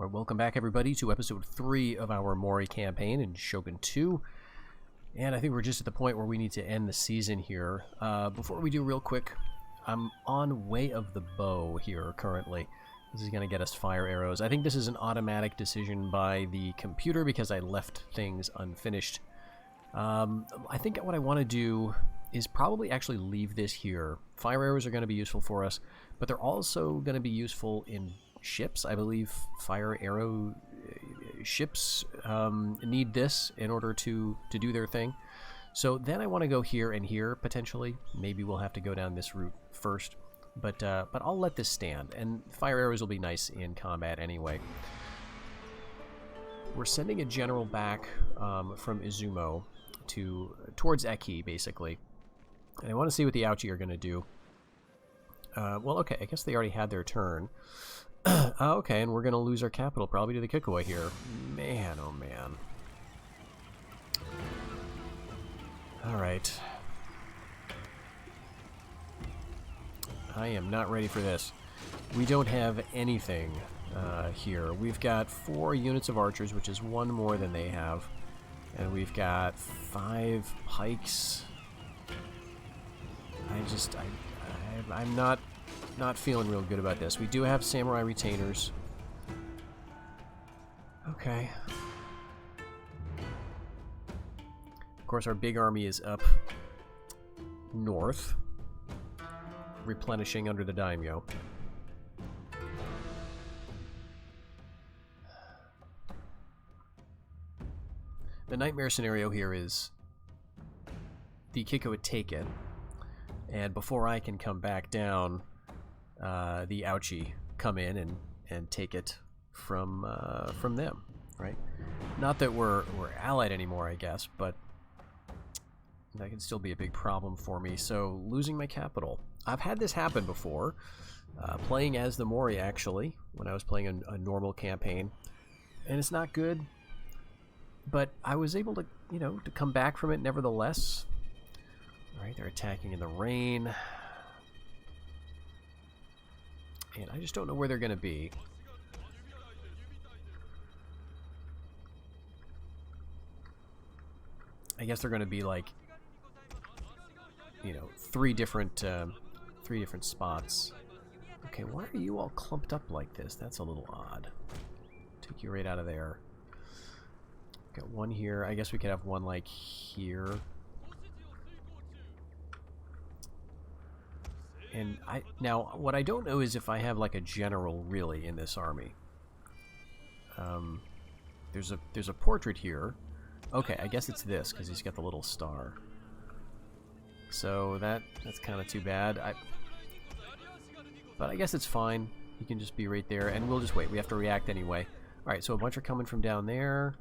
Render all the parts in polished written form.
Well, welcome back, everybody, to episode 3 of our Mori campaign in Shogun 2. And I think we're just at the point where we need to end the season here. Before we do, real quick, I'm on Way of the Bow here currently. This is going to get us fire arrows. I think this is an automatic decision by the computer because I left things unfinished. I think what I want to do is probably actually leave this here. Fire arrows are going to be useful for us, but they're also going to be useful in ships. I believe fire arrow ships need this in order to do their thing. So then I want to go here and here, potentially. Maybe we'll have to go down this route first. But I'll let this stand, and fire arrows will be nice in combat anyway. We're sending a general back from Izumo towards Eki, basically. And I want to see what the Ouchi are going to do. Well, okay, I guess they already had their turn. Okay, and we're going to lose our capital probably to the Kikoi here. Man, oh man. Alright. I am not ready for this. We don't have anything here. We've got 4 units of archers, which is 1 more than they have. And we've got 5 pikes. I'm not feeling real good about this. We do have samurai retainers. Okay. Of course, our big army is up north, replenishing under the daimyo. The nightmare scenario here is the Kikoi would take it, and before I can come back down, the Ouchi come in and take it from them, right? Not that we're allied anymore, I guess, but that can still be a big problem for me. So losing my capital. I've had this happen before, playing as the Mori actually, when I was playing a normal campaign, and it's not good. But I was able to, to come back from it nevertheless. All right, they're attacking in the rain. And I just don't know where they're going to be. I guess they're going to be like, 3 different spots. Okay, why are you all clumped up like this? That's a little odd. Take you right out of there. Got 1 here. I guess we could have 1 like here. And now what I don't know is if I have like a general really in this army. There's a portrait here. Okay, I guess it's this because he's got the little star. So that's kind of too bad. But I guess it's fine. He can just be right there, and we'll just wait. We have to react anyway. All right, so a bunch are coming from down there,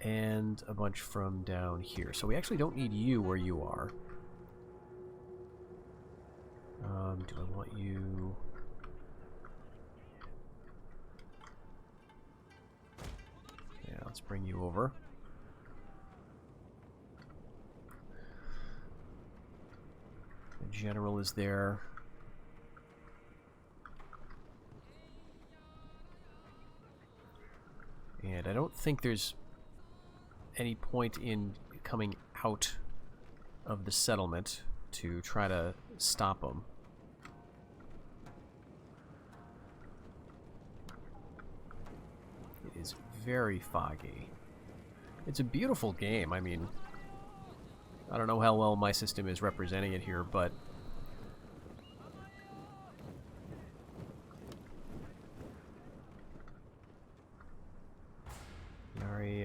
and a bunch from down here. So we actually don't need you where you are. Do I want you... Yeah, let's bring you over. The general is there. And I don't think there's any point in coming out of the settlement to try to stop them. It is very foggy. It's a beautiful game. I mean, I don't know how well my system is representing it here, but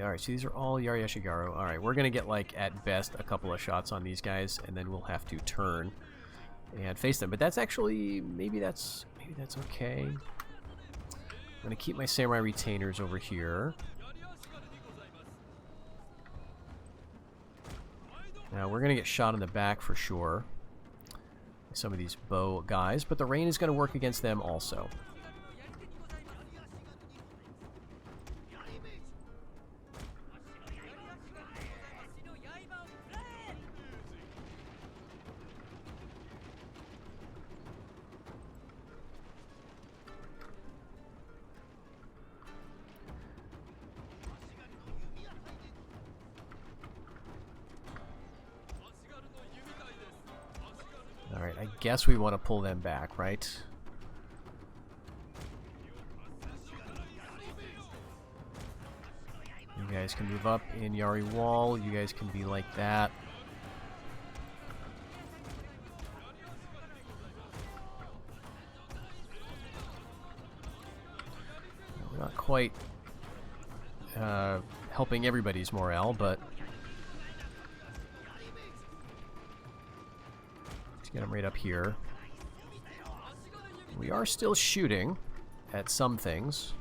alright, so these are all Yari Yashigaru. Alright, we're gonna get, like, at best a couple of shots on these guys, and then we'll have to turn and face them. But that's actually, maybe that's okay. I'm gonna keep my samurai retainers over here. Now we're gonna get shot in the back for sure. Some of these bow guys, but the rain is gonna work against them also. guess we want to pull them back, right? You guys can move up in Yari Wall. You guys can be like that. We're not quite helping everybody's morale, but let's get them right up here. We are still shooting at some things.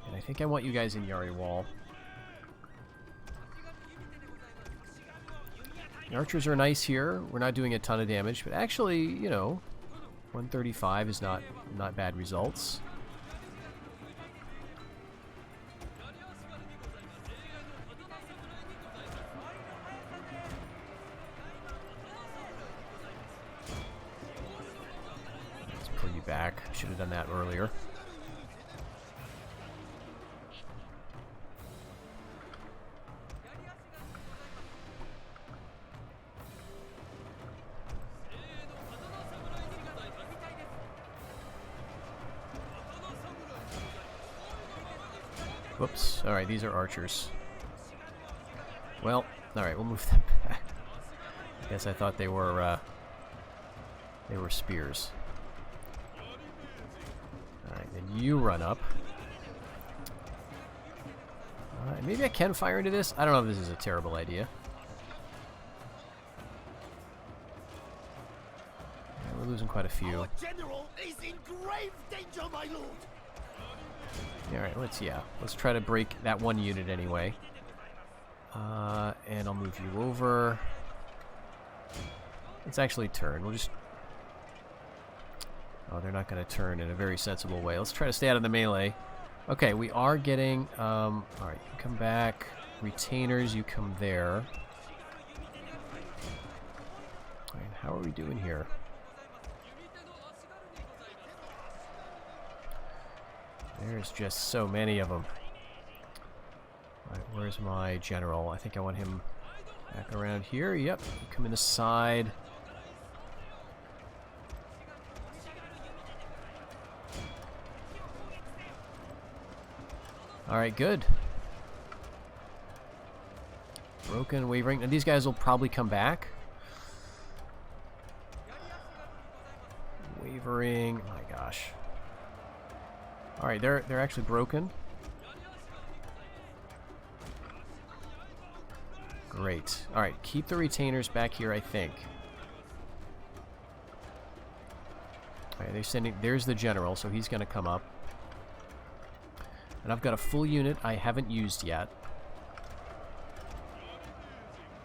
And I think I want you guys in Yari Wall. The archers are nice here. We're not doing a ton of damage, but actually, you know, 135 is not bad results. Let's pull you back. Should have done that earlier. Whoops. Alright, these are archers. Well, alright, we'll move them back. I guess I thought they were spears. Alright, then you run up. Maybe I can fire into this? I don't know if this is a terrible idea. Yeah, we're losing quite a few. Our general is in grave danger, my lord. Alright, let's try to break that one unit anyway. And I'll move you over. Let's actually turn. We'll just... Oh, they're not going to turn in a very sensible way. Let's try to stay out of the melee. Okay, we are getting... Alright, you come back. Retainers, you come there. Alright, how are we doing here? There's just so many of them. Alright, where's my general? I think I want him back around here. Yep, come in the side. Alright, good. Broken, wavering. And these guys will probably come back. Wavering. Oh my gosh. Alright, they're actually broken. Great. Alright, keep the retainers back here, I think. Alright, they're sending... There's the general, so he's going to come up. And I've got a full unit I haven't used yet.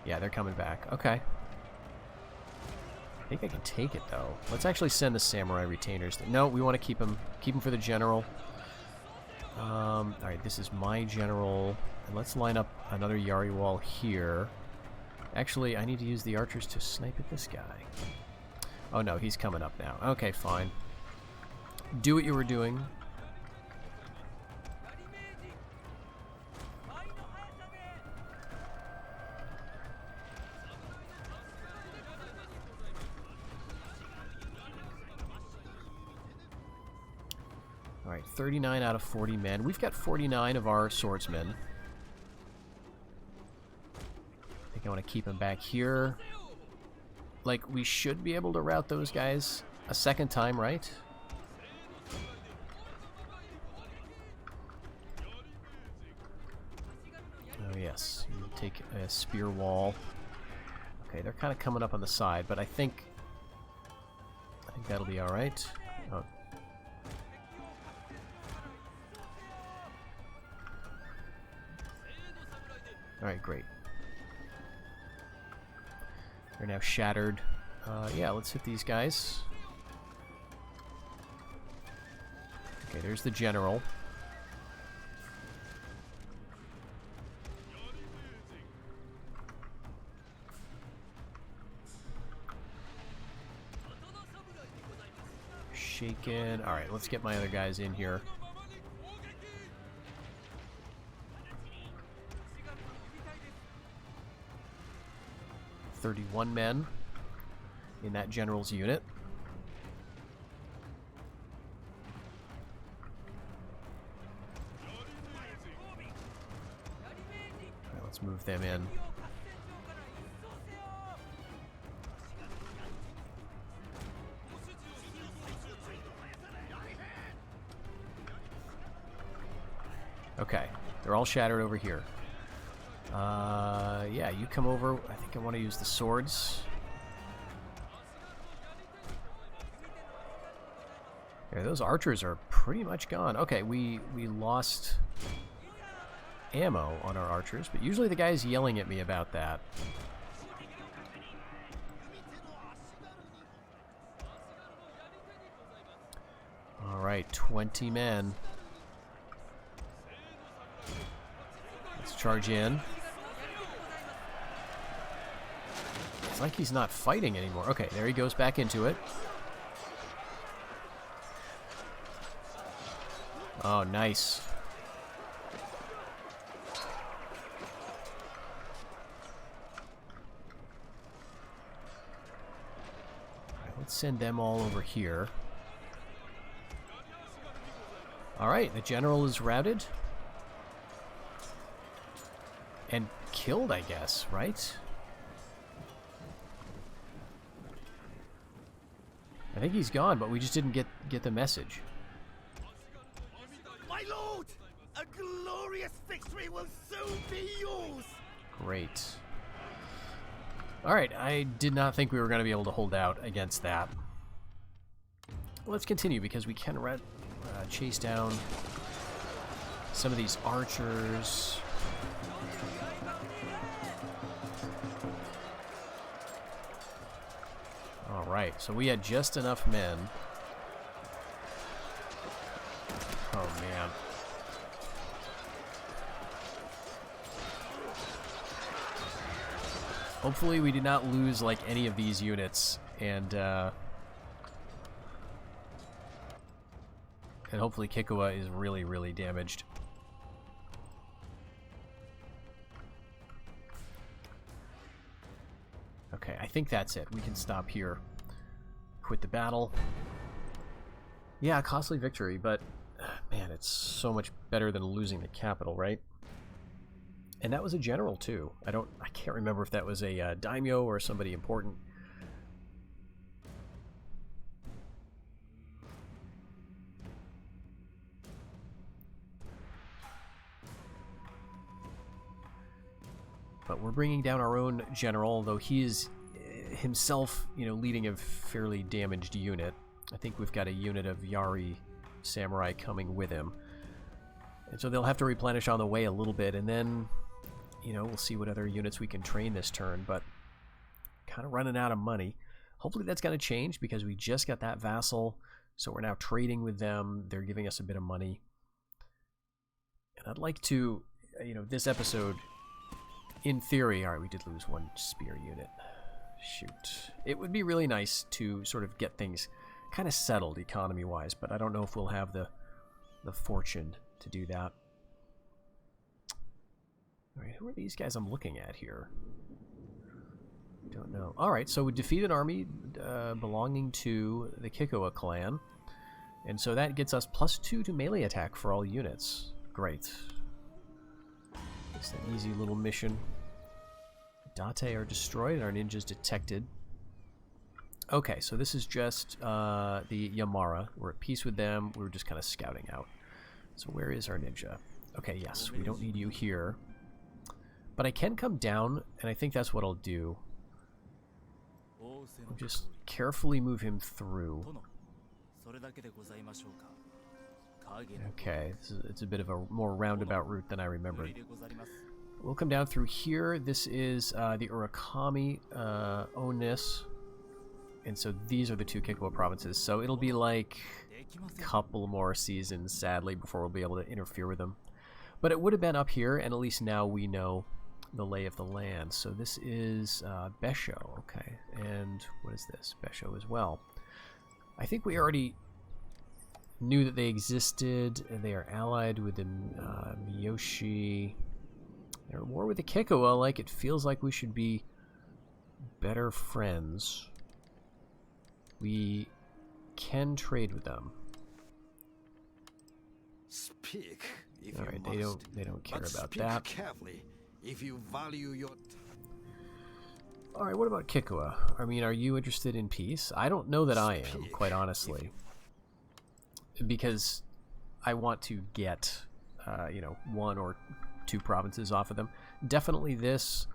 Yeah, they're coming back. Okay. I think I can take it, though. Let's actually send the samurai retainers. No, we want to keep them for the general. Alright, this is my general. And let's line up another Yari wall here. Actually, I need to use the archers to snipe at this guy. Oh no, he's coming up now. Okay, fine. Do what you were doing. Alright, 39 out of 40 men. We've got 49 of our swordsmen. I think I want to keep them back here. Like, we should be able to rout those guys a second time, right? Oh, yes. You take a spear wall. Okay, they're kind of coming up on the side, but I think that'll be alright. Oh. Alright, great. They're now shattered. Yeah, let's hit these guys. Okay, there's the general. Shaken. Alright, let's get my other guys in here. $31 men. in that general's unit. All right, let's move them in. Okay, they're all shattered over here. Yeah, you come over. I think I want to use the swords. Yeah, those archers are pretty much gone. Okay, we lost ammo on our archers, but usually the guy's yelling at me about that. Alright, 20 men. Let's charge in. It's like he's not fighting anymore. Okay, there he goes back into it. Oh, nice. Alright, let's send them all over here. Alright, the general is routed. And killed, I guess, right? I think he's gone, but we just didn't get the message. My lord! A glorious victory will soon be yours! Great. Alright, I did not think we were going to be able to hold out against that. Let's continue, because we can chase down some of these archers. Alright, so we had just enough men. Oh, man. Hopefully we did not lose, like, any of these units, and hopefully Kikowa is really, really damaged. Okay, I think that's it. We can stop here. Quit the battle. Yeah, costly victory, but man, it's so much better than losing the capital, right? And that was a general too. I can't remember if that was a daimyo or somebody important. But we're bringing down our own general, though he is himself, you know, leading a fairly damaged unit. I think we've got a unit of Yari samurai coming with him. And so they'll have to replenish on the way a little bit, and then, you know, we'll see what other units we can train this turn, but kind of running out of money. Hopefully that's going to change, because we just got that vassal, so we're now trading with them. They're giving us a bit of money. And I'd like to, you know, this episode, in theory, alright, we did lose one spear unit. Shoot. It would be really nice to sort of get things kind of settled economy-wise, but I don't know if we'll have the fortune to do that. Alright, who are these guys I'm looking at here? Don't know. Alright, so we defeat an army belonging to the Kikowa clan. And so that gets us +2 to melee attack for all units. Great. It's an easy little mission. Date are destroyed and our ninjas detected. Okay, so this is just the Yamara. We're at peace with them. We're just kind of scouting out. So where is our ninja? Okay, yes, we don't need you here. But I can come down, and I think that's what I'll do. I'll just carefully move him through. Okay, it's a bit of a more roundabout route than I remembered. We'll come down through here. This is the Urakami Onis. And so these are the two Kikowa provinces. So it'll be like a couple more seasons, sadly, before we'll be able to interfere with them. But it would have been up here, and at least now we know the lay of the land. So this is Besho, okay. And what is this? Besho as well. I think we already knew that they existed, and they are allied with the Miyoshi. They're at war with the Kikowa. Like, it feels like we should be better friends. We can trade with them. Speak if All you right, must, they don't care but about speak that. carefully if you value your. All right, what about Kikua? I mean, are you interested in peace? I don't know that I am, Speak quite honestly, because I want to get, you know, 1 or 2 provinces off of them. Definitely this.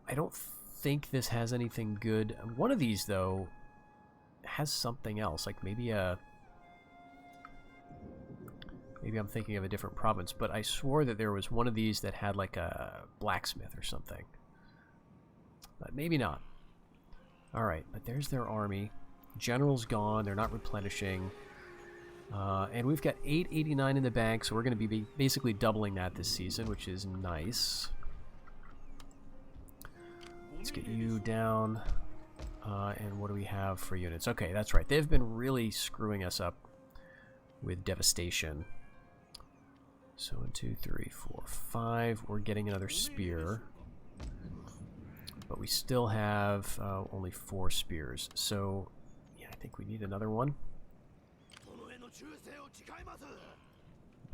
I don't think this has anything good. One of these, though, has something else, like maybe a... Maybe I'm thinking of a different province, but I swore that there was one of these that had like a blacksmith or something. But maybe not. Alright, but there's their army. General's gone, they're not replenishing. And we've got 889 in the bank, so we're going to be basically doubling that this season, which is nice. Let's get you down. And what do we have for units? Okay, that's right. They've been really screwing us up with devastation. So 1, 2, 3, 4, 5. We're getting another spear. But we still have only 4 spears. So, yeah, I think we need another one.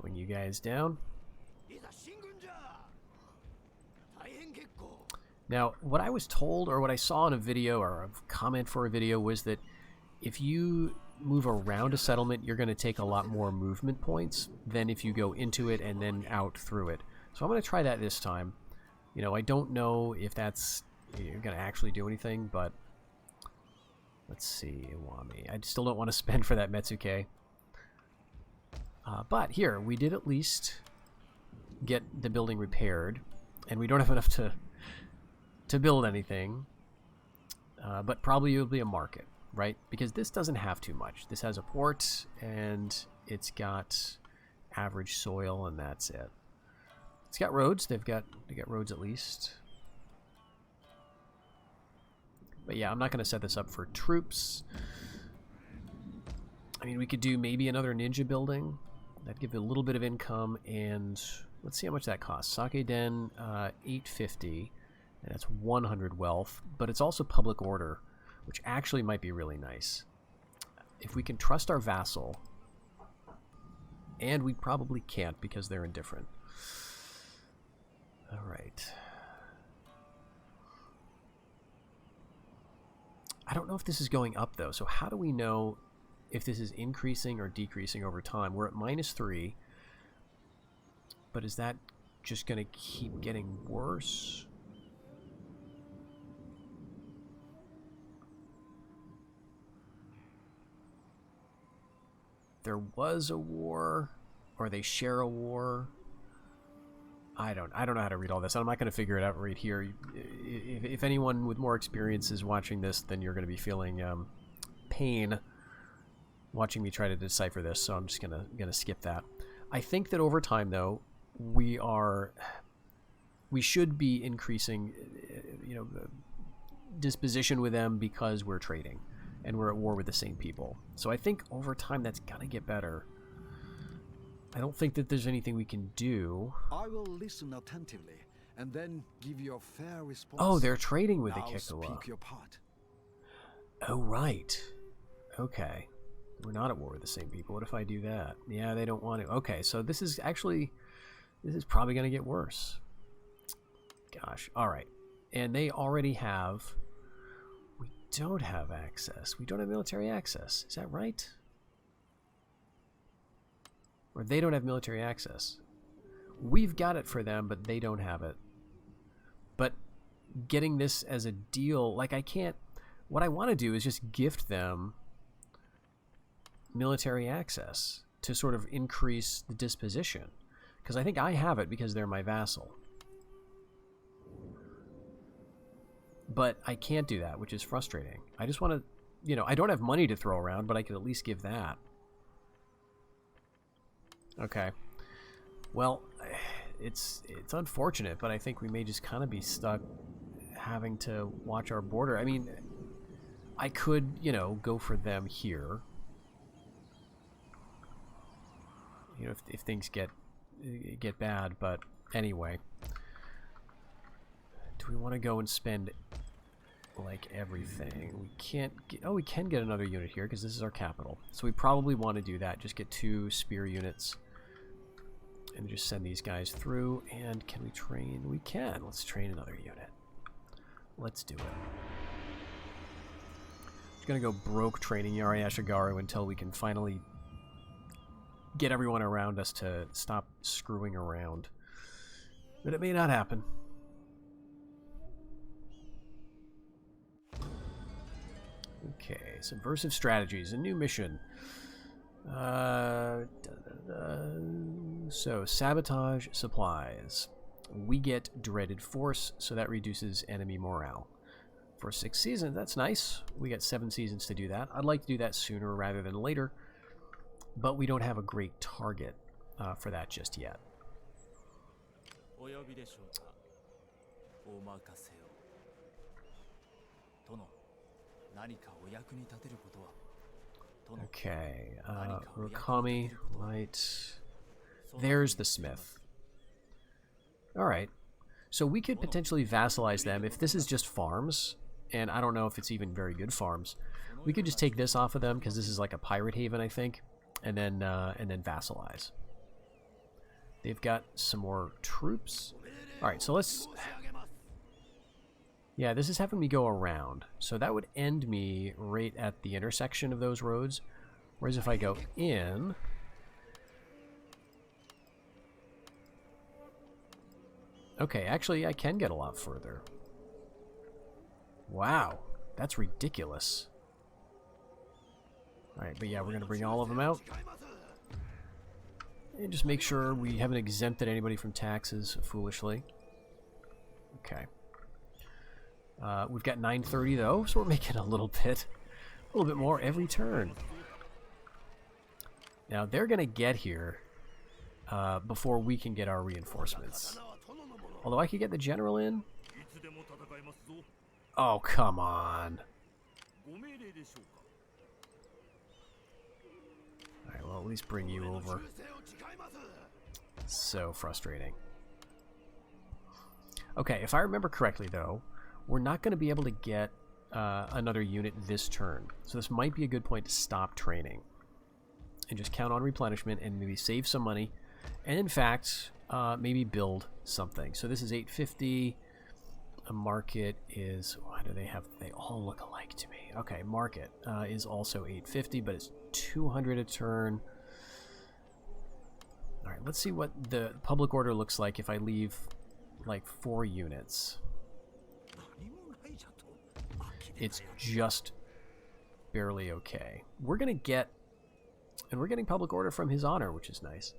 Bring you guys down. Now, what I was told, or what I saw in a video, or a comment for a video, was that if you move around a settlement, you're going to take a lot more movement points than if you go into it and then out through it. So I'm going to try that this time. You know, I don't know if that's going to actually do anything, but let's see, Iwami. I still don't want to spend for that Metsuke. But here, we did at least get the building repaired, and we don't have enough to build anything, but probably it'll be a market, right? Because this doesn't have too much. This has a port, and it's got average soil, and that's it. It's got roads. They got roads at least. But yeah, I'm not going to set this up for troops. I mean, we could do maybe another ninja building. That'd give it a little bit of income, and let's see how much that costs. Sake Den, 850, and that's 100 wealth, but it's also public order, which actually might be really nice. If we can trust our vassal, and we probably can't because they're indifferent. All right. I don't know if this is going up, though, so how do we know if this is increasing or decreasing over time? We're at -3, but is that just going to keep getting worse? There was a war, or they share a war. I don't know how to read all this. I'm not going to figure it out right here. If anyone with more experience is watching this, then you're going to be feeling pain watching me try to decipher this, so I'm just gonna skip that. I think that over time, though, we should be increasing, you know, the disposition with them because we're trading and we're at war with the same people. So I think over time that's gonna get better. I don't think that there's anything we can do. I will listen attentively and then give you a fair response. Oh, they're trading with now the Kikua. Speak your part. Oh, right. Okay. We're not at war with the same people. What if I do that? Yeah, they don't want to. Okay, so this is probably going to get worse. Gosh. All right. And they already have... We don't have access. We don't have military access. Is that right? Or they don't have military access. We've got it for them, but they don't have it. But getting this as a deal, like I can't... What I want to do is just gift them military access to sort of increase the disposition, because I think I have it because they're my vassal, but I can't do that, which is frustrating. I just want to, you know, I don't have money to throw around, but I could at least give that. Okay, well, it's unfortunate, but I think we may just kind of be stuck having to watch our border. I mean, I could, you know, go for them here, you know, if things get bad, but anyway. Do we want to go and spend like everything. We can't get, oh, we can get another unit here because this is our capital. So we probably want to do that. Just get 2 spear units and just send these guys through. And can we train? We can. Let's train another unit. Let's do it. Just gonna go broke training Yari Ashigaru until we can finally get everyone around us to stop screwing around. But it may not happen. Okay, subversive strategies, a new mission. So, sabotage supplies. We get dreaded force, so that reduces enemy morale. For 6 seasons, that's nice. We got 7 seasons to do that. I'd like to do that sooner rather than later, but we don't have a great target for that just yet. Okay, Rokami, right. There's the smith. Alright, so we could potentially vassalize them if this is just farms, and I don't know if it's even very good farms. We could just take this off of them because this is like a pirate haven, I think, and then vassalize. They've got some more troops. Alright, so let's... Yeah, this is having me go around. So that would end me right at the intersection of those roads. Whereas if I go in... Okay, actually I can get a lot further. Wow, that's ridiculous. Alright, but yeah, we're going to bring all of them out. And just make sure we haven't exempted anybody from taxes foolishly. Okay. We've got 930 though, so we're making a little bit more every turn. Now they're gonna get here before we can get our reinforcements. Although I could get the general in. Oh, come on. Alright, well at least bring you over. So frustrating. Okay, if I remember correctly though, we're not going to be able to get another unit this turn. So this might be a good point to stop training. And just count on replenishment and maybe save some money. And in fact, maybe build something. So this is 850. A market is... Why do they have... They all look alike to me. Okay, market is also 850, but it's 200 a turn. Alright, let's see what the public order looks like if I leave like 4 units. It's just barely okay. We're gonna get, and we're getting public order from His Honor, which is nice.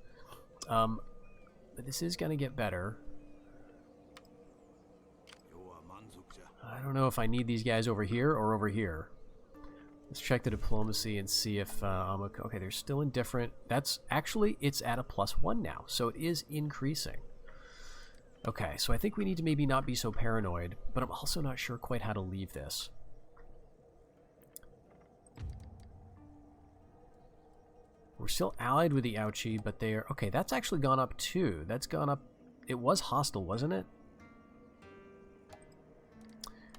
But this is gonna get better. I don't know if I need these guys over here or over here. Let's check the diplomacy and see if okay, they're still indifferent. That's actually, it's at a +1 now, so it is increasing. Okay, so I think we need to maybe not be so paranoid, but I'm also not sure quite how to leave this. We're still allied with the Ouchie, but they're... Okay, that's actually gone up too. That's gone up... It was hostile, wasn't it?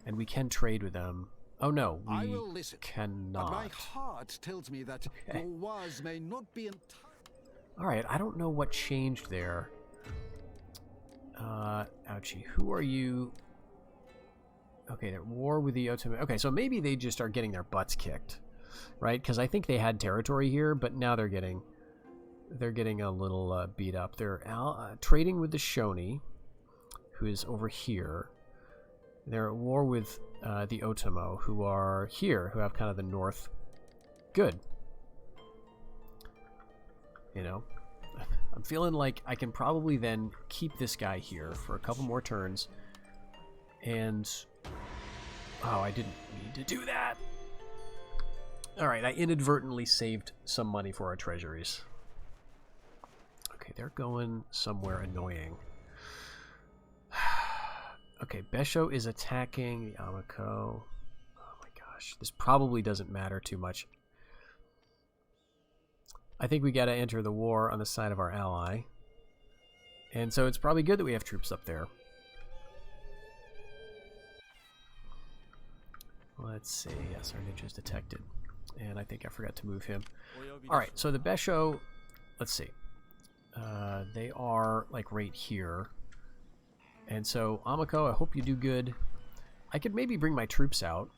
And we can trade with them. Oh no, we cannot. But my heart tells me that Okay. your words may not be entirely... Alright, I don't know what changed there. Ouchie, who are you? Okay, they're at war with the Ottoman. Okay, so maybe they just are getting their butts kicked, right? Because I think they had territory here, but now they're getting a little beat up. They're trading with the Shoni, who is over here. They're at war with the Otomo, who are here, who have kind of the north. Good. You know, I'm feeling like I can probably then keep this guy here for a couple more turns. And... Oh, I didn't need to do that. Alright, I inadvertently saved some money for our treasuries. Okay, they're going somewhere annoying. Okay, Besho is attacking the Amako. Oh my gosh, this probably doesn't matter too much. I think we gotta enter the war on the side of our ally. And so it's probably good that we have troops up there. Let's see. Yes, our ninja's detected. And I think I forgot to move him. Alright, so the Besho, let's see. They are, like, right here. And so, Amako, I hope you do good. I could maybe bring my troops out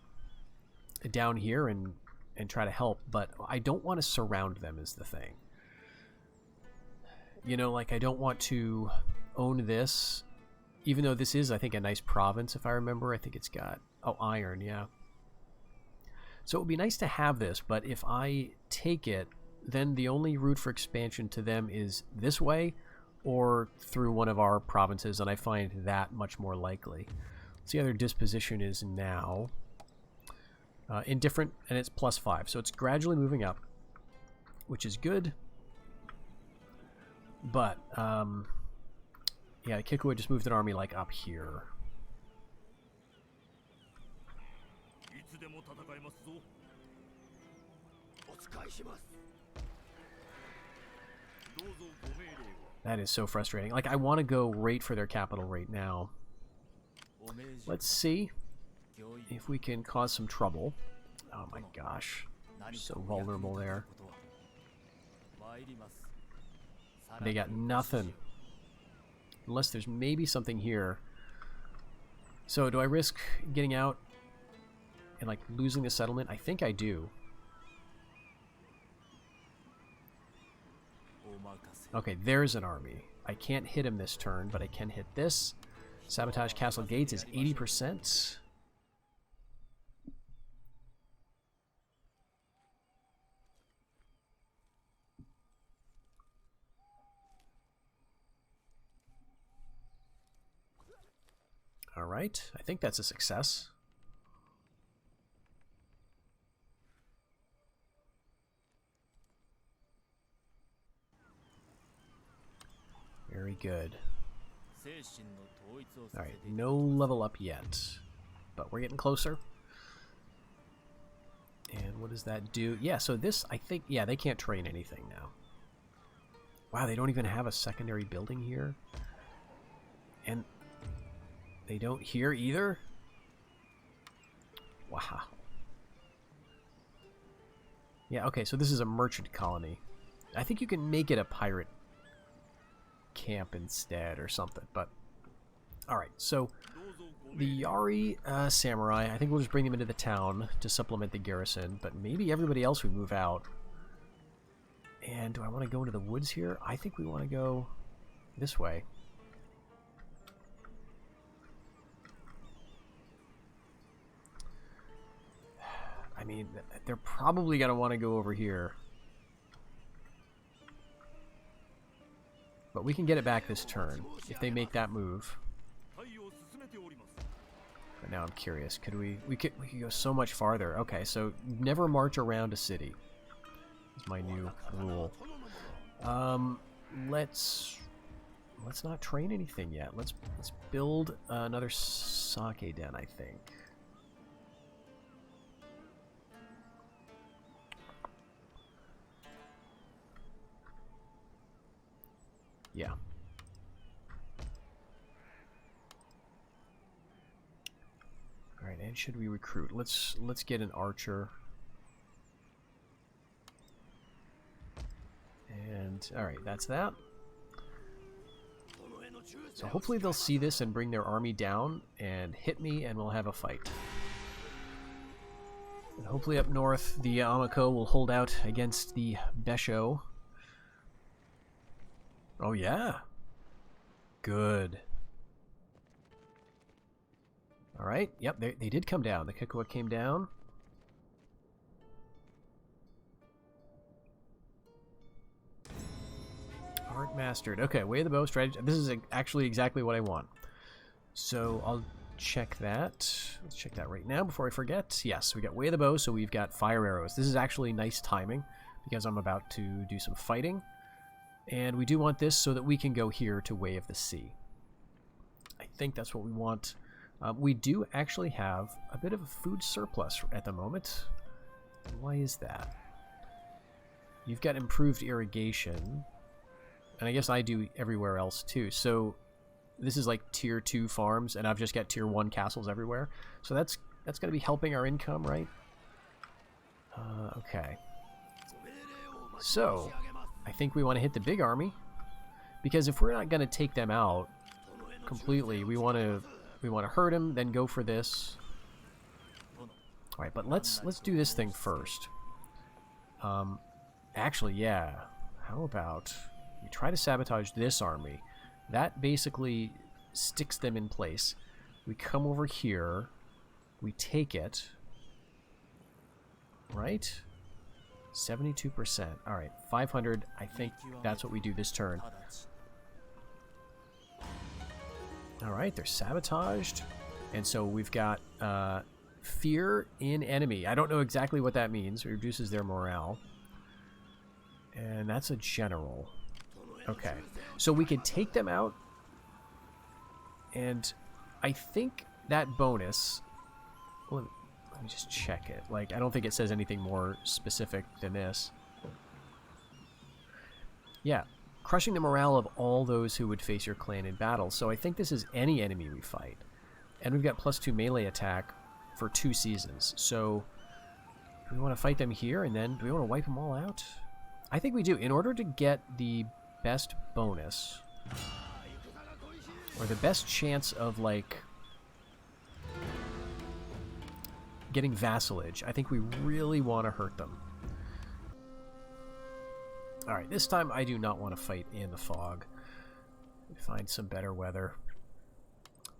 down here and try to help, but I don't want to surround them is the thing. You know, like, I don't want to own this, even though this is, I think, a nice province, if I remember. I think it's got... Oh, iron, yeah. So it would be nice to have this, but if I take it, then the only route for expansion to them is this way or through one of our provinces, and I find that much more likely. Let's see how their disposition is now. Indifferent, and it's +5, so it's gradually moving up, which is good. But, yeah, Kikua just moved an army, like, up here. That is so frustrating. Like, I want to go right for their capital right now. Let's see if we can cause some trouble. Oh my gosh. So vulnerable there. They got nothing. Unless there's maybe something here. So, do I risk getting out and, like, losing the settlement? I think I do. Okay, there's an army. I can't hit him this turn, but I can hit this. Sabotage Castle Gates is 80%. Alright, I think that's a success. Very good. Alright, no level up yet. But we're getting closer. And what does that do? Yeah, so this, I think, yeah, they can't train anything now. Wow, they don't even have a secondary building here. And they don't here either? Wow. Yeah, okay, so this is a merchant colony. I think you can make it a pirate camp instead or something, but alright, so the Yari samurai, I think we'll just bring them into the town to supplement the garrison, but maybe everybody else would move out. And do I want to go into the woods here? I think we want to go this way. I mean, they're probably going to want to go over here. But we can get it back this turn if they make that move. But now I'm curious. Could we could go so much farther. Okay, so never march around a city. Is my new rule. Let's not train anything yet. Let's build another sake den, I think. Yeah. All right, and should we recruit? Let's get an archer. And all right, that's that. So hopefully they'll see this and bring their army down and hit me, and we'll have a fight. And hopefully up north, the Amako will hold out against the Besho. Oh, yeah. Good. Alright, yep, they did come down. The Kikua came down. Art mastered. Okay, way of the bow strategy. This is actually exactly what I want. So I'll check that. Let's check that right now before I forget. Yes, we got way of the bow, so we've got fire arrows. This is actually nice timing because I'm about to do some fighting. And we do want this so that we can go here to Way of the Sea. I think that's what we want. We do actually have a bit of a food surplus at the moment. Why is that? You've got improved irrigation. And I guess I do everywhere else too. So this is like tier 2 farms, and I've just got tier 1 castles everywhere. So that's That's going to be helping our income, right? Okay. So, I think we want to hit the big army. Because if we're not going to take them out completely, we want to hurt them, then go for this. All right, but let's do this thing first. Actually, yeah. How about we try to sabotage this army? That basically sticks them in place. We come over here. We take it. Right? 72%. All right, 500. I think that's what we do this turn. All right, they're sabotaged. And so we've got fear in enemy. I don't know exactly what that means. It reduces their morale. And that's a general. Okay. So we could take them out. And I think that bonus... Let me just check it. Like, I don't think it says anything more specific than this. Yeah. Crushing the morale of all those who would face your clan in battle. So I think this is any enemy we fight. And we've got +2 melee attack for 2 seasons. So, do we want to fight them here and then do we want to wipe them all out? I think we do. In order to get the best bonus, or the best chance of, like, getting vassalage, I think we really want to hurt them. Alright, this time I do not want to fight in the fog. Find some better weather.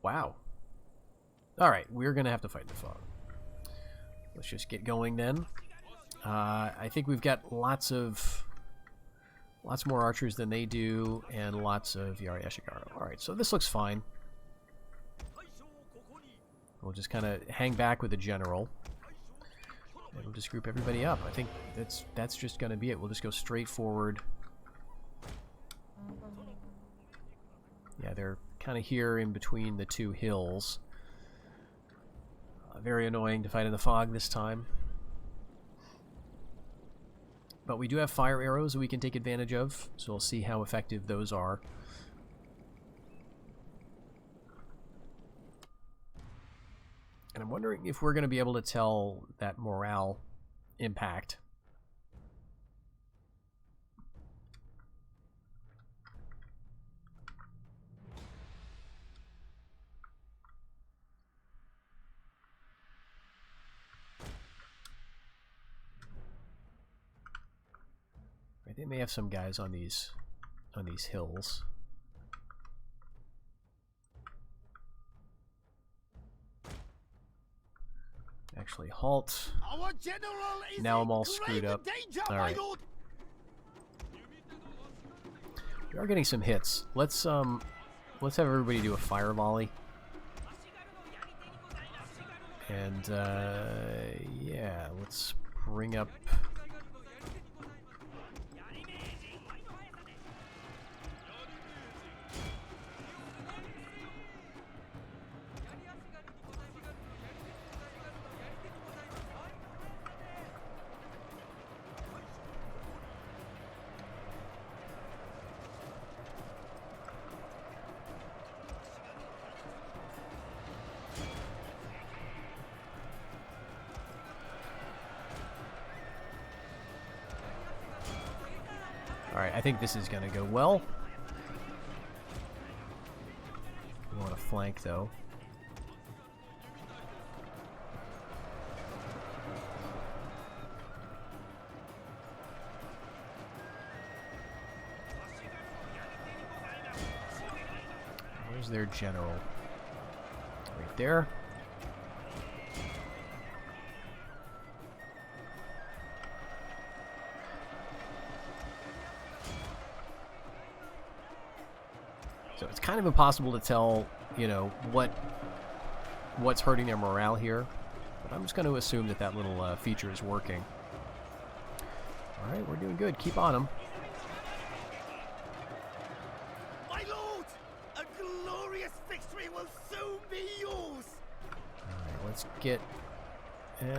Wow. Alright, we're going to have to fight in the fog. Let's just get going then. I think we've got lots more archers than they do, and lots of Yari Eshigaru. Alright, so this looks fine. We'll just kind of hang back with the general. And we'll just group everybody up. I think that's just going to be it. We'll just go straight forward. Yeah, they're kind of here in between the 2 hills. Very annoying to fight in the fog this time. But we do have fire arrows that we can take advantage of, so we'll see how effective those are. And I'm wondering if we're going to be able to tell that morale impact. Right, they may have some guys on these hills. Actually, halt. Now I'm all screwed up. Alright. We are getting some hits. Let's have everybody do a fire volley. And, yeah, let's bring up... Alright, I think this is going to go well. We want to flank, though. Where's their general? Right there. So it's kind of impossible to tell, you know, what's hurting their morale here. But I'm just going to assume that that little feature is working. All right, we're doing good. Keep on them. My lord, a glorious victory will soon be yours. All right,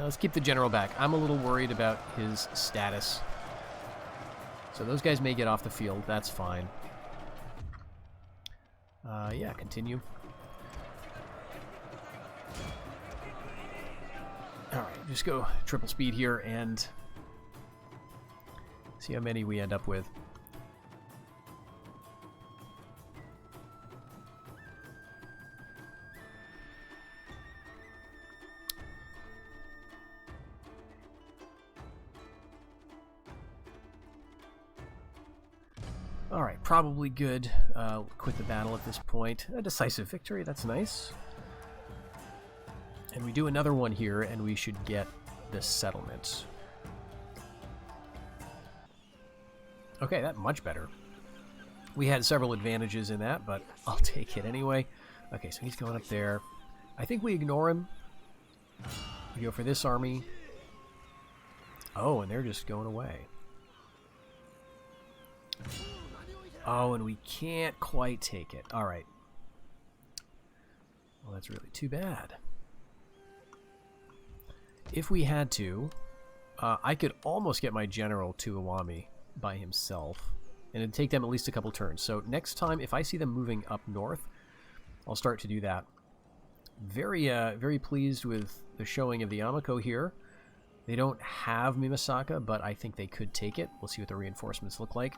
let's keep the general back. I'm a little worried about his status. So those guys may get off the field. That's fine. Yeah, continue. just go triple speed here and see how many we end up with. Alright, probably good. Quit the battle at this point. A decisive victory, that's nice. And we do another one here, and we should get this settlement. Okay, that's much better. We had several advantages in that, but I'll take it anyway. Okay, so he's going up there. I think we ignore him. We go for this army. Oh, and they're just going away. Oh, and we can't quite take it. Alright. Well, that's really too bad. If we had to, I could almost get my general to Iwami by himself, and it'd take them at least a couple turns. So next time, if I see them moving up north, I'll start to do that. Very pleased with the showing of the Yamako here. They don't have Mimasaka, but I think they could take it. We'll see what the reinforcements look like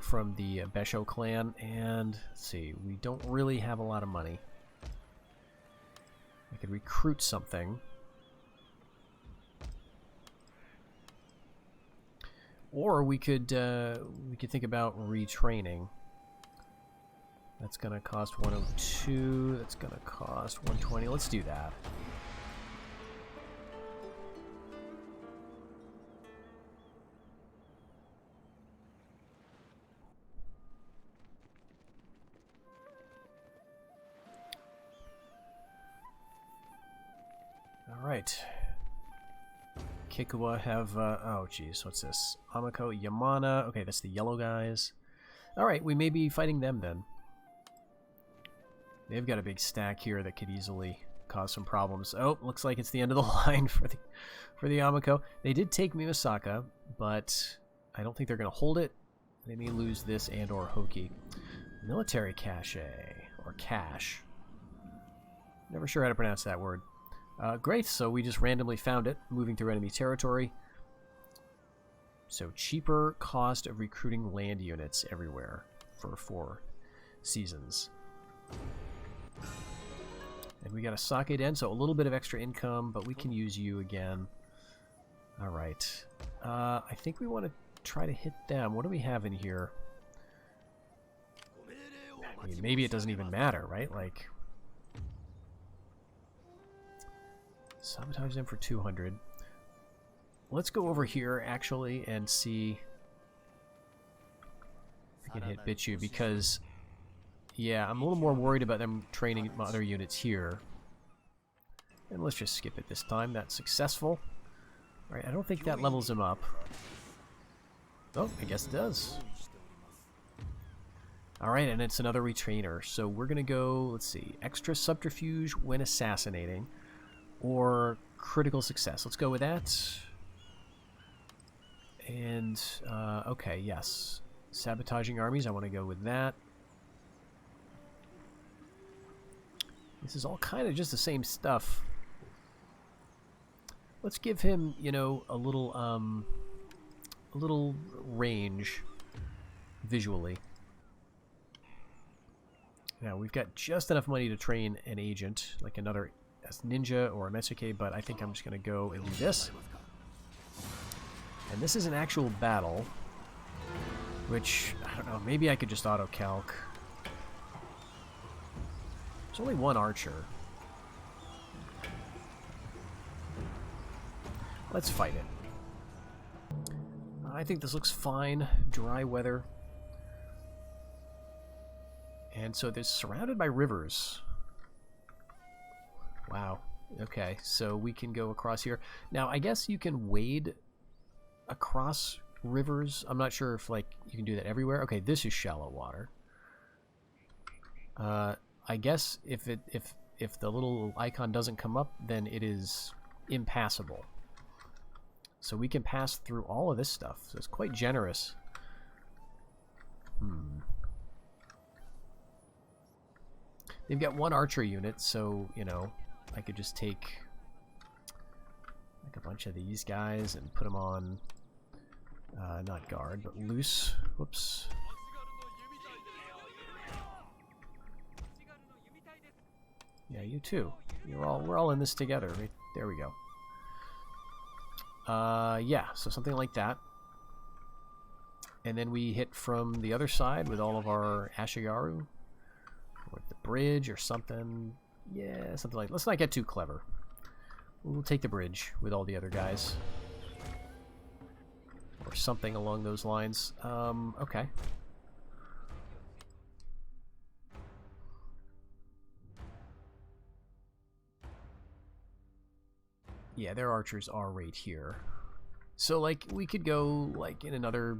from the Besho clan. And let's see, we don't really have a lot of money. I could recruit something. Or we could think about retraining. That's gonna cost 102. That's gonna cost 120. Let's do that. All right. Kikuwa have, oh geez, what's this? Amako, Yamana, okay, that's the yellow guys. Alright, we may be fighting them then. They've got a big stack here that could easily cause some problems. Oh, looks like it's the end of the line for the Amako. They did take Mimasaka, but I don't think they're going to hold it. They may lose this and or Hoki. Military cache, or cache. Never sure how to pronounce that word. Great, so we just randomly found it, moving through enemy territory. So cheaper cost of recruiting land units everywhere for 4 seasons. And we got a Sake Den, so a little bit of extra income, but we can use you again. Alright. I think we want to try to hit them. What do we have in here? I mean, maybe it doesn't even matter, right? Like... sabotage them for 200. Let's go over here, actually, and see if we can hit Bichu, because, yeah, I'm a little more worried about them training other units here. And let's just skip it this time. That's successful. Alright, I don't think that levels him up. Oh, I guess it does. Alright, and it's another retrainer. So we're going to go, let's see, extra subterfuge when assassinating. Or critical success. Let's go with that. And, okay, yes. Sabotaging armies, I want to go with that. This is all kind of just the same stuff. Let's give him, you know, a little range visually. Now, we've got just enough money to train an agent, like another ninja or a Metsuke, but I think I'm just going to go and do this. And this is an actual battle, which, I don't know, maybe I could just auto-calc. There's only one archer. Let's fight it. I think this looks fine. Dry weather. And so they're surrounded by rivers. Wow. Okay, so we can go across here. Now, I guess you can wade across rivers. I'm not sure if, like, you can do that everywhere. Okay, this is shallow water. I guess if the little icon doesn't come up, then it is impassable. So we can pass through all of this stuff. So it's quite generous. They've got one archer unit, so, you know, I could just take take a bunch of these guys and put them on, not guard, but loose. Whoops. Yeah, you too. We're all in this together. Right? There we go. Yeah, so something like that. And then we hit from the other side with all of our Ashigaru. Or the bridge or something. Yeah, something like... Let's not get too clever. We'll take the bridge with all the other guys. Or something along those lines. Okay. Yeah, their archers are right here. So, like, we could go, like, in another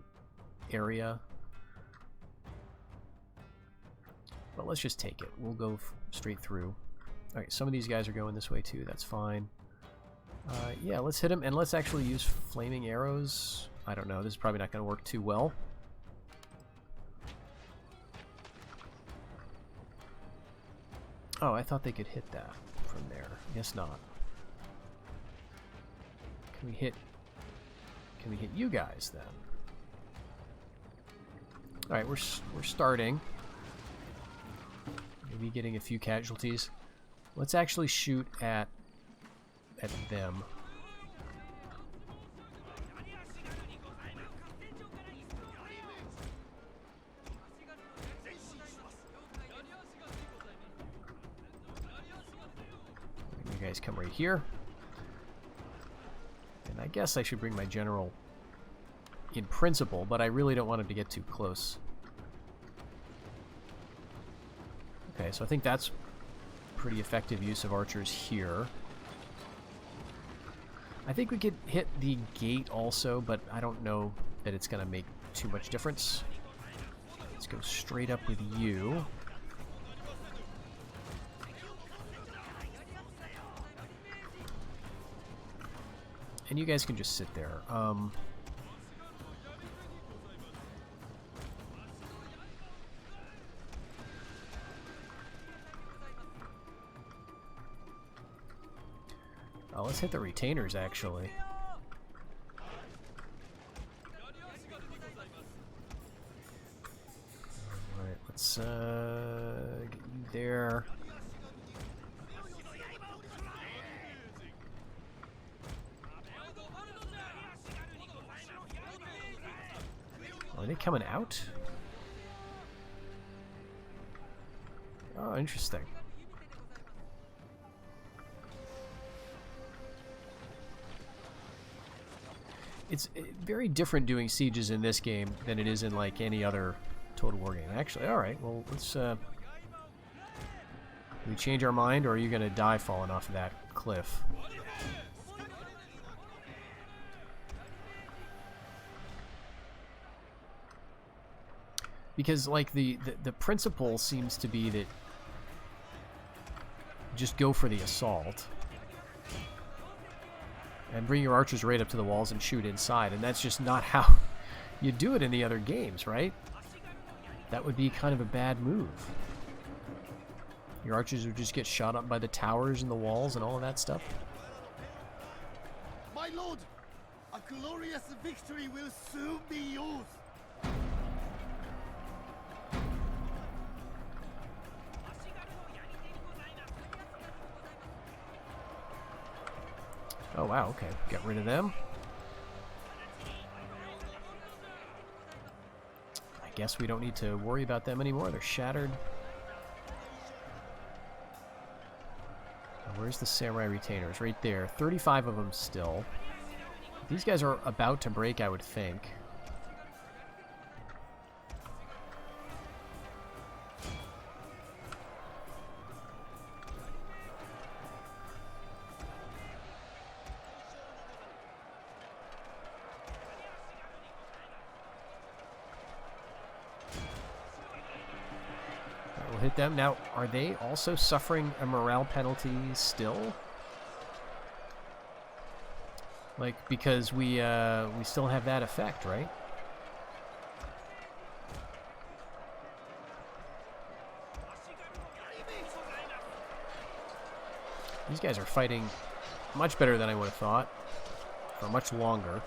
area. But let's just take it. We'll go straight through. Alright, some of these guys are going this way too. That's fine. Yeah, let's hit them. And let's actually use flaming arrows. I don't know. This is probably not going to work too well. Oh, I thought they could hit that from there. Guess not. Can we hit you guys then? All right, we're starting. Maybe getting a few casualties. Let's actually shoot at them. You guys come right here. And I guess I should bring my general in principle, but I really don't want him to get too close. Okay, so I think that's pretty effective use of archers here. I think we could hit the gate also, but I don't know that it's going to make too much difference. Let's go straight up with you. And you guys can just sit there. Let's hit the retainers, actually. Alright, let's get you there. Are they coming out? Oh, interesting. It's very different doing sieges in this game than it is in like any other Total War game. Actually, alright, well, let's can we change our mind, or are you going to die falling off of that cliff? Because like the principle seems to be that just go for the assault and bring your archers right up to the walls and shoot inside, and that's just not how you do it in the other games, right? That would be kind of a bad move. Your archers would just get shot up by the towers and the walls and all of that stuff. My lord, a glorious victory will soon be yours. Oh wow, okay. Get rid of them. I guess we don't need to worry about them anymore. They're shattered. Now, where's the samurai retainers? Right there. 35 of them still. These guys are about to break, I would think. Hit them. Now, are they also suffering a morale penalty still? Like, because we still have that effect, right? These guys are fighting much better than I would have thought. for much longer.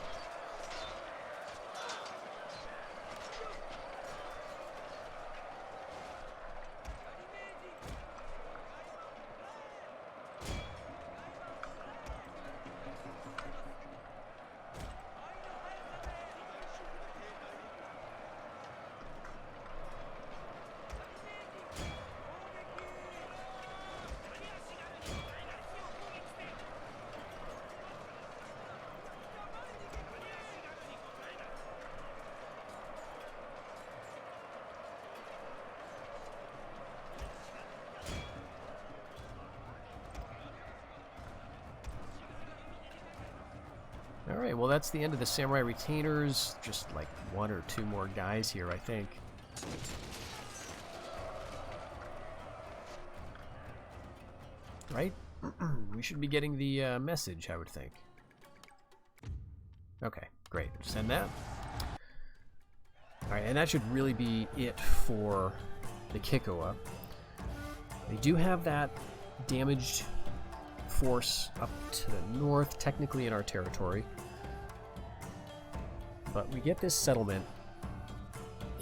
Alright, well that's the end of the Samurai Retainers. Just like 1 or 2 more guys here, I think. Right? We should be getting the message, I would think. Okay, great. Send that. Alright, and that should really be it for the Kikoa. They do have that damaged force up to the north, technically in our territory. But we get this settlement,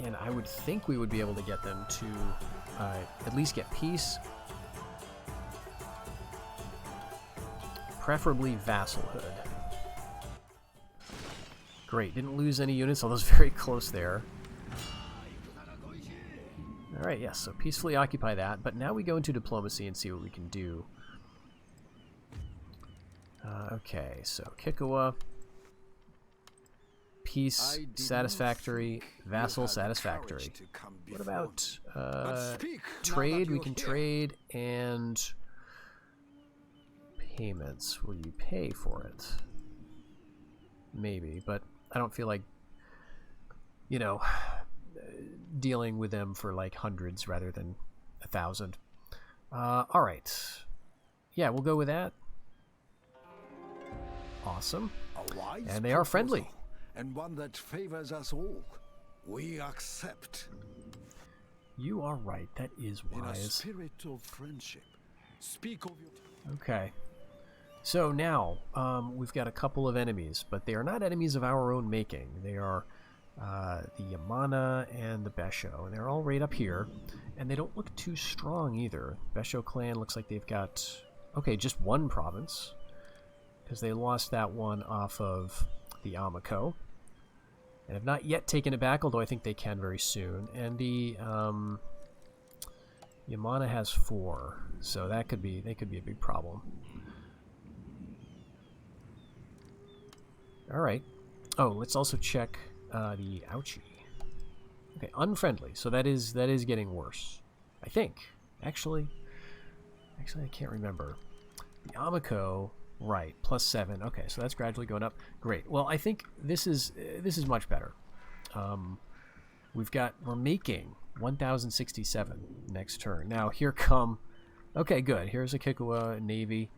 and I would think we would be able to get them to at least get peace. Preferably vassalhood. Great, didn't lose any units, although it was very close there. Alright, yes, so peacefully occupy that, but now we go into diplomacy and see what we can do. Okay, so Kikoa, peace satisfactory, vassal satisfactory. What about trade? We can trade, and payments. Will you pay for it? Maybe, but I don't feel like, you know, dealing with them for like hundreds rather than 1,000. Alright. Yeah, we'll go with that. Awesome. And they are friendly. And one that favors us all. We accept. You are right. That is In a wise. spirit of friendship. Speak of your... Okay. So now, we've got a couple of enemies, but they are not enemies of our own making. They are the Yamana and the Besho, and they're all right up here, and they don't look too strong either. Besho clan looks like they've got, okay, just 1 province, because they lost that one off of the Amako, and have not yet taken it back, although I think they can very soon. And the Yamana has 4, so they could be a big problem. All right. Oh, let's also check the Ouchi. Okay, unfriendly. So that is getting worse, I think. Actually, I can't remember. The Amako, right? +7. Okay, so that's gradually going up. Great. Well, I think this is much better. We're making 1,067 next turn. Now here come. Okay, good. Here's a Kikoa Navy.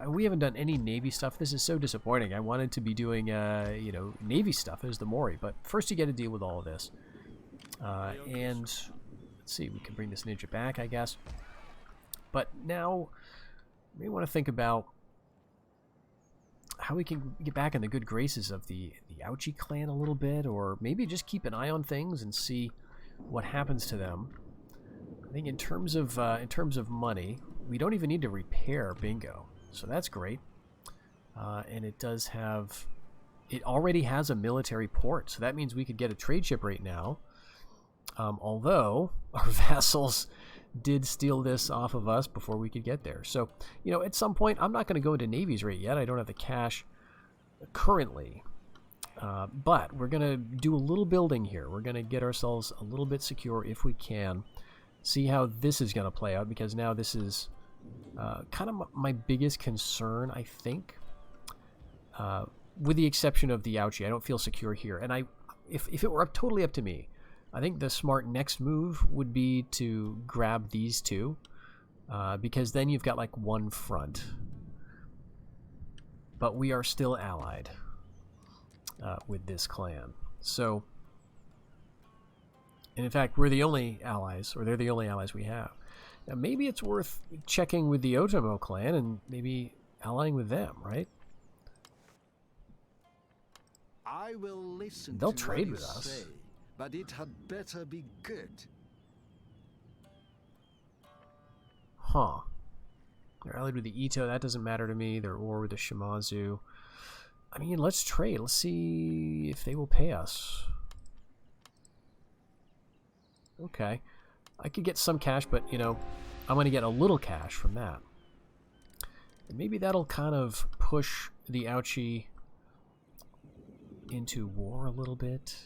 We haven't done any Navy stuff. This is so disappointing. I wanted to be doing, you know, Navy stuff as the Mori, but first you get to deal with all of this. And let's see, we can bring this ninja back, I guess. But now we want to think about how we can get back in the good graces of the Ouchi clan a little bit, or maybe just keep an eye on things and see what happens to them. I think in terms of money, we don't even need to repair Bingo. So that's great. And it does have... It already has a military port, so that means we could get a trade ship right now. Although our vassals did steal this off of us before we could get there. So, you know, at some point, I'm not going to go into navies right yet. I don't have the cash currently. But we're going to do a little building here. We're going to get ourselves a little bit secure if we can. See how this is going to play out, because now this is kind of my biggest concern, I think. With the exception of the Ouchi, I don't feel secure here. And if it were totally up to me, I think the smart next move would be to grab these 2, because then you've got like 1 front. But we are still allied with this clan. So, and in fact, we're the only allies, or they're the only allies we have. Now, maybe it's worth checking with the Otomo clan and maybe allying with them, right? I will listen They'll to trade what with you us. say, but it had better be good. Huh. They're allied with the Ito. That doesn't matter to me. They're war with the Shimazu. I mean, let's trade. Let's see if they will pay us. Okay. I could get some cash, but, you know, I'm going to get a little cash from that. And maybe that'll kind of push the Ouchi into war a little bit.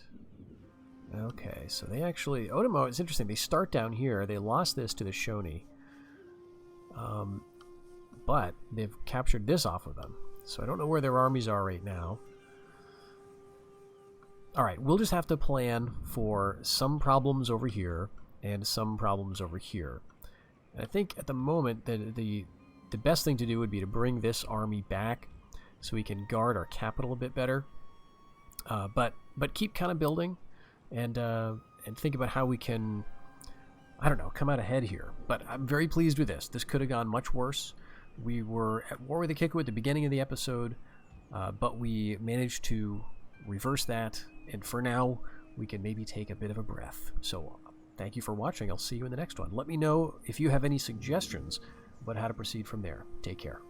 Okay, so they actually... Otomo, it's interesting. They start down here. They lost this to the Shoni. But they've captured this off of them. So I don't know where their armies are right now. Alright, we'll just have to plan for some problems over here and some problems over here. And I think at the moment the best thing to do would be to bring this army back so we can guard our capital a bit better. But keep kind of building and think about how we can, I don't know, come out ahead here. But I'm very pleased with this. This could have gone much worse. We were at war with the Kiku at the beginning of the episode, but we managed to reverse that, and for now, we can maybe take a bit of a breath. So, thank you for watching. I'll see you in the next one. Let me know if you have any suggestions about how to proceed from there. Take care.